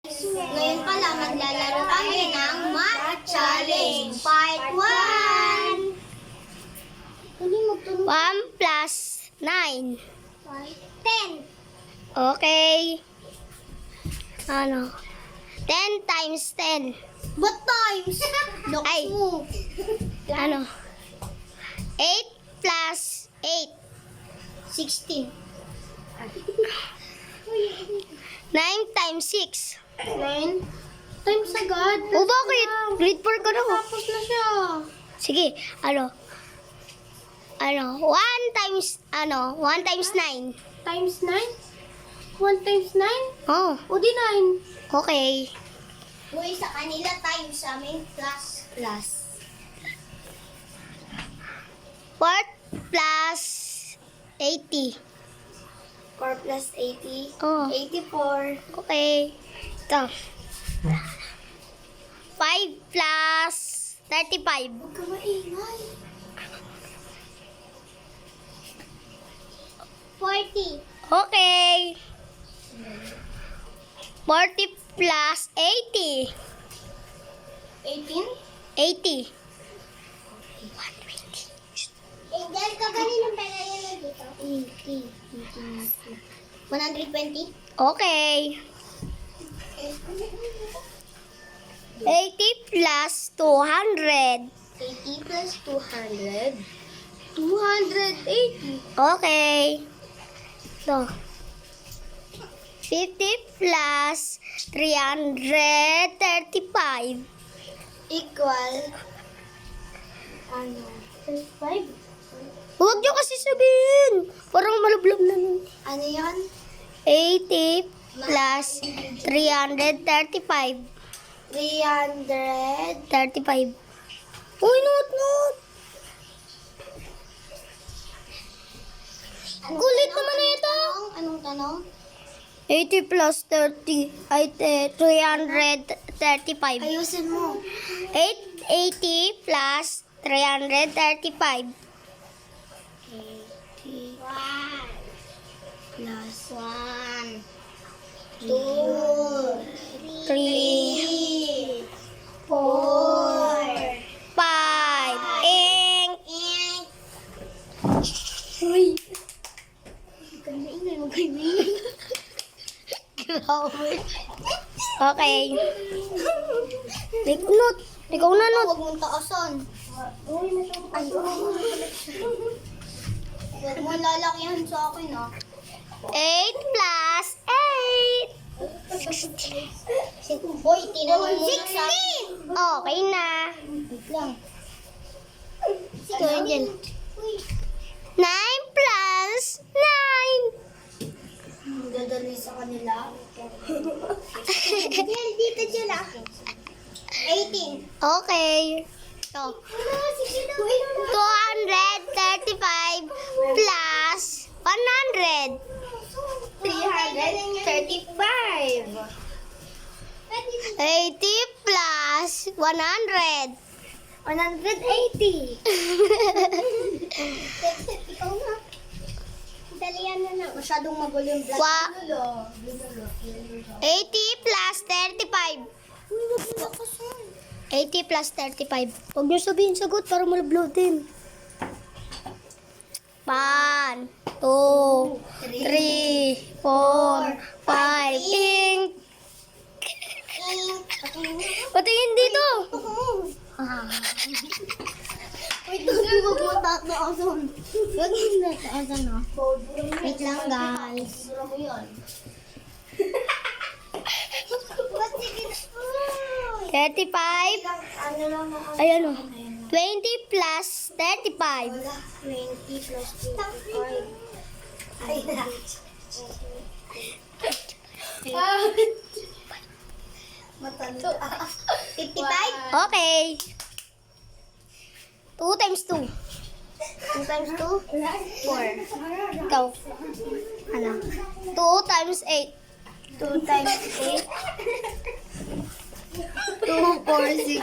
Ngayon pala maglalaro kami ng Math Challenge Part 1. 1 plus 9. 10. Okay. Ano? 10 times 10. What times? Look Ay. mo. Ano? 8 plus 8. 16. 9 times 6. 9 times agad. O bakit? Grade 4 ka na. Tapos na siya. Sige, ano? 1 times 9. Times 9? 1 times 9? Oh, O di 9. okay. Uy, sa kanila times, sa amin plus. 4 plus 80. 4 plus 80. Oh, 84. okay. Ito. 5 plus 35. Huwag ka maingay. 40. Okay. 40 plus 80. 18? 80. Angel, ka kanina pera yan dito? 120? Okay. 80 plus 200. 80 plus 200. 280. Okay. So, 50 plus 335. Equal. Ano? 35? Huwag niyo kasi sabihin. Parang malublob na nun. Ano yan? 80 plus 335. 300. 35. Uy, not. Kulit naman na ito. Anong tanong? 80 plus 30 ay 335. Ayusin mo. 80 plus 335. 80 plus 1, 2, 3, 4, 5. Ink. Uy! Huwag kayo maingay. Grabe. Okay. Not. Ikaw na, Not. Huwag mong taasan. Ay, huwag mo lalakihan sa akin, ah. 8 plus 8. Hoy, tinanong mo na sa akin. Okay na. Wait lang. Ito, Angel. 9 plus 9. Ang dadali sa kanila. Angel, dito dyan, ah. 18. Okay. So, 235 plus 100. 335. 80 plus 100. 180. Ikaw na. Dalian na na. Masyadong magulo yung vlog. 80 plus 35. Uy, wag mo nakasan. 80 plus 35. Huwag niyo sabihin sagot para malablow din. 1, 2, 3, 4, 5. Ink. Patingin dito. Wait, huwag mo tataasan. Huwag mo tataasan, ha? Wait lang, guys. Ba't sige na? 35. Ano lang ako? Ayan o. 20 plus 35. 20 plus 25. Ay, matanda. 55? Okay. 2 times 2. 2 times 2? 4. Ikaw. Ano? 2 times 8. 2 times 8? 2, 4, 6,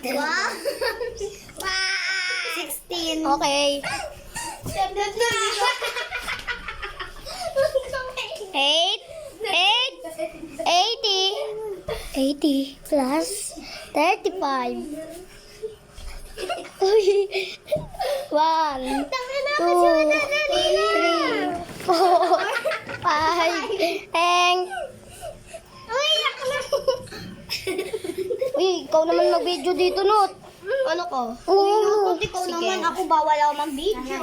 8. Wow! 16. Okay. 8, 80, 80 plus 35. Uy. 1, 2, 3, 4, 5, and... Uy, ikaw naman mag-video dito, Not. Ano ko? Oo. Ikaw Sige. naman, ako bawal ako mag-video.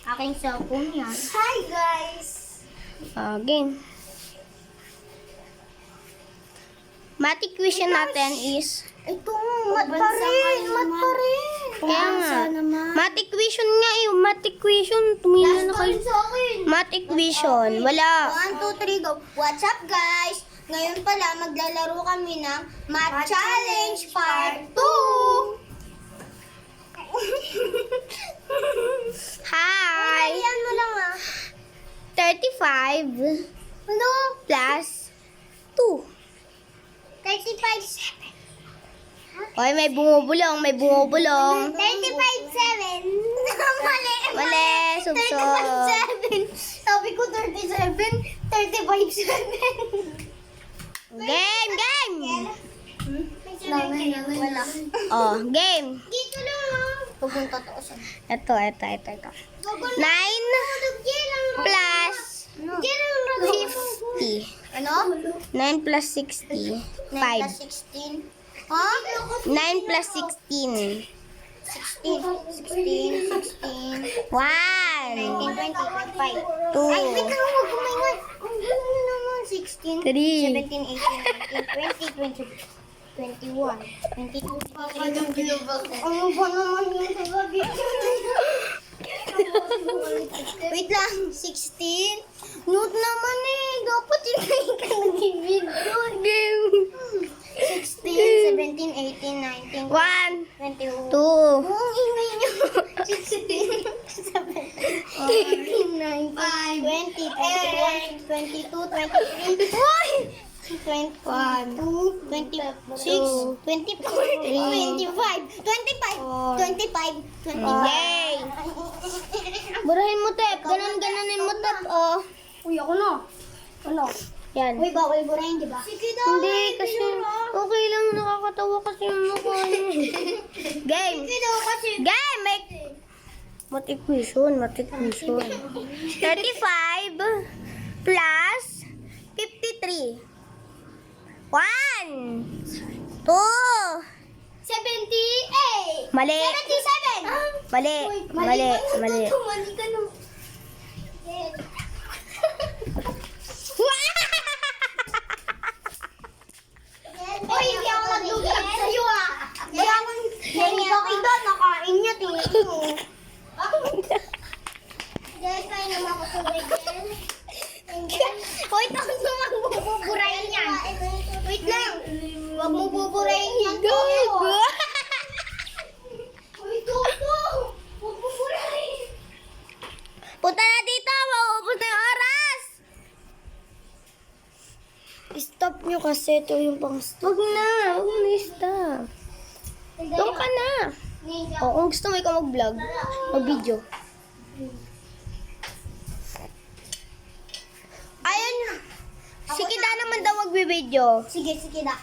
Aking cellphone yan. Hi guys! Again. Matic question natin is... Ito, mat pa rin. Kaya nga. Matic question nga eh. Matic question. Tumingin na kayo. sa akin. Matic question. Wala. 1, 2, 3, go. What's up guys? Ngayon pala maglalaro kami ng Math Challenge Part 2. Hi! Ayan mo lang ah. 35 Ano? plus 2. 35, 7. Oy, may bumubulong. 35, 7. May bumubulong. Mali. Mali. Subso. 35, 7. Sabi ko 37, 35, 7. Game! Game! Wala. Oh, game. Dito lang ah. Pupunta to sa. Ito. 9 plus 50. Ano? 9 plus 60. 9 plus 16. Ha? 9 plus 16. 16. 1, 19, 20, 25. 2, Ay, wait lang. Huwag kumaingat. Ang gano'n na naman. 16, 3, 17, 18, 19, 20, 21, 22, 23, ano ba naman yung sasabi? Wait lang. 16? Note naman eh. Dapat hindi ka nag-video. game. 16, 17, 18, 19, 1, 21. 2, Ang ingay niyo. 16, 17, 18, 19, 20, 21, 22, 23. Uy! 21, 26, 24, 25, 25, 25. Yay! Burahin mo, Tep. Ganon-ganonin mo, Tep. Oh. Uy, ako na. Ano? Yan. Uy, bawal burahin, di ba? Sige daw. Hindi, kasi okay lang. Nakakatawa kasi yung mukha niyo. Game. Sige daw kasi. Game! Matic question. 35 plus 53. 1, 2, 78. mali. 77. Mali. Mali. Mali ka na. Uy, hindi ako magdugag sa'yo ah. Hindi ako kita, nakain niya, tingin mo. Dahil kayo naman ako tubig yan. Wait, ako naman buburahin yan. Wait lang. Huwag mo buburahin yan. Uy, Toto. Huwag mo buburahin. Punta na dito. Maubos na yung oras. Stop nyo kasi ito yung pang stop. Huwag na stop. Doon ka na. O, kung gusto mo ikaw mag-vlog, mag-video. Ayun. Si Kida naman daw mag-video. Sige, sige na.